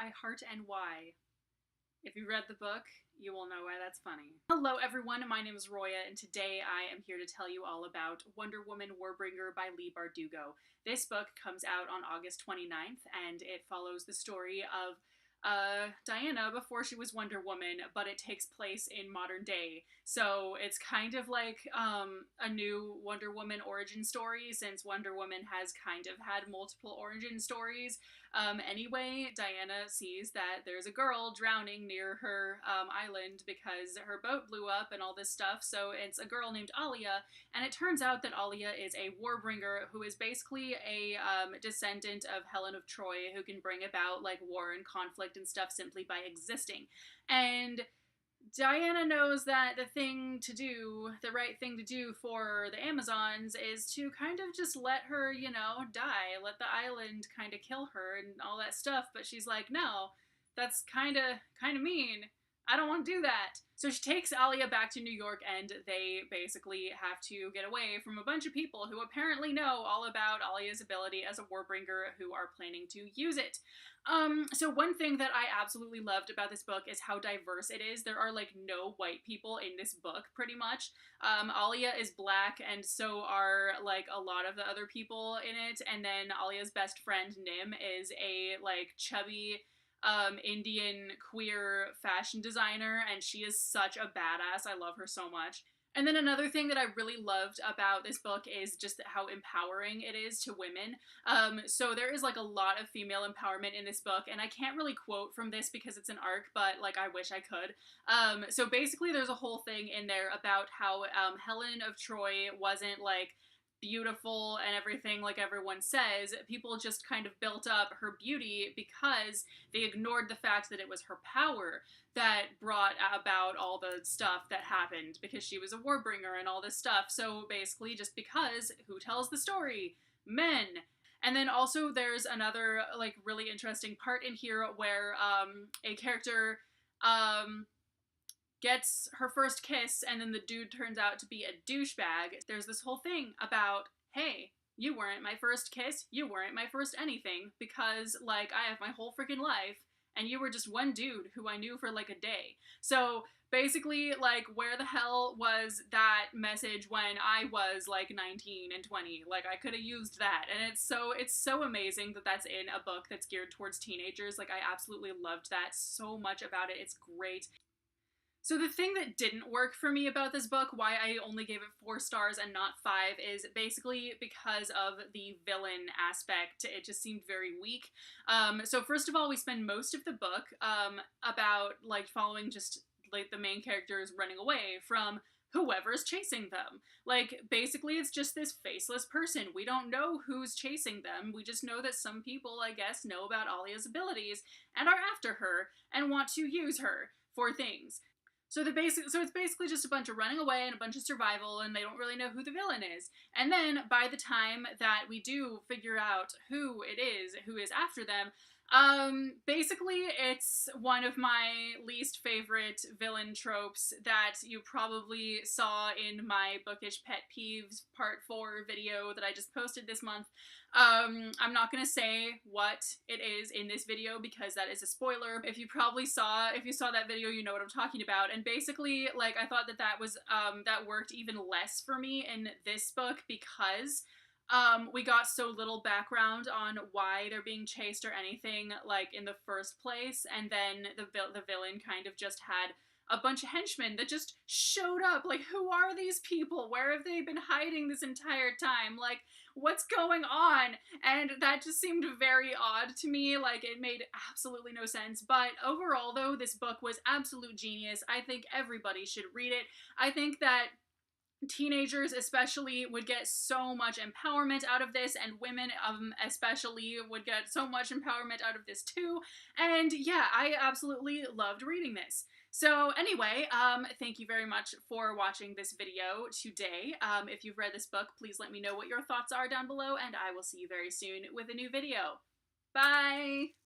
I heart and why. If you read the book, you will know why that's funny. Hello everyone, my name is Roya, and today I am here to tell you all about Wonder Woman Warbringer by Leigh Bardugo. This book comes out on August 29th, and it follows the story of Diana before she was Wonder Woman, but it takes place in modern day. So it's kind of like a new Wonder Woman origin story, since Wonder Woman has kind of had multiple origin stories. Anyway, Diana sees that there's a girl drowning near her island because her boat blew up and all this stuff. So it's a girl named Alia, and it turns out that Alia is a warbringer who is basically a descendant of Helen of Troy, who can bring about like war and conflict and stuff simply by existing. And Diana knows that the right thing to do for the Amazons is to kind of just let her, die, let the island kind of kill her and all that stuff. But she's like, no, that's kind of mean. I don't want to do that. So she takes Alia back to New York, and they basically have to get away from a bunch of people who apparently know all about Alia's ability as a warbringer, who are planning to use it. So one thing that I absolutely loved about this book is how diverse it is. There are like no white people in this book, pretty much. Alia is black, and so are like a lot of the other people in it. And then Alia's best friend Nim is a like chubby Indian queer fashion designer, and she is such a badass. I love her so much. And then another thing that I really loved about this book is just how empowering it is to women. So there is like a lot of female empowerment in this book, and I can't really quote from this because it's an arc, but like I wish I could. So basically there's a whole thing in there about how Helen of Troy wasn't like beautiful and everything like everyone says. People just kind of built up her beauty because they ignored the fact that it was her power that brought about all the stuff that happened, because she was a warbringer and all this stuff. So basically, just because, who tells the story? Men. And then also there's another like really interesting part in here where a character gets her first kiss, and then the dude turns out to be a douchebag. There's this whole thing about, hey, you weren't my first kiss, you weren't my first anything, because, like, I have my whole freaking life, and you were just one dude who I knew for, like, a day. So, basically, like, where the hell was that message when I was, like, 19 and 20? Like, I could have used that, and it's so amazing that that's in a book that's geared towards teenagers. Like, I absolutely loved that so much about it. It's great. So the thing that didn't work for me about this book, why I only gave it 4 stars and not 5, is basically because of the villain aspect. It just seemed very weak. So first of all, we spend most of the book about like following just like the main characters running away from whoever's chasing them. Like, basically it's just this faceless person. We don't know who's chasing them. We just know that some people, I guess, know about Alia's abilities and are after her and want to use her for things. So it's basically just a bunch of running away and a bunch of survival, and they don't really know who the villain is. And then by the time that we do figure out who it is who is after them, basically it's one of my least favorite villain tropes that you probably saw in my Bookish Pet Peeves Part 4 video that I just posted this month. I'm not gonna say what it is in this video because that is a spoiler. If you saw that video, you know what I'm talking about. And basically, like, I thought that was, that worked even less for me in this book because we got so little background on why they're being chased or anything, like, in the first place, and then the villain kind of just had a bunch of henchmen that just showed up. Like, who are these people? Where have they been hiding this entire time? Like, what's going on? And that just seemed very odd to me. Like, it made absolutely no sense. But overall, though, this book was absolute genius. I think everybody should read it. I think that teenagers especially would get so much empowerment out of this, and women especially would get so much empowerment out of this too. And yeah, I absolutely loved reading this. So anyway, thank you very much for watching this video today. If you've read this book, please let me know what your thoughts are down below, and I will see you very soon with a new video. Bye!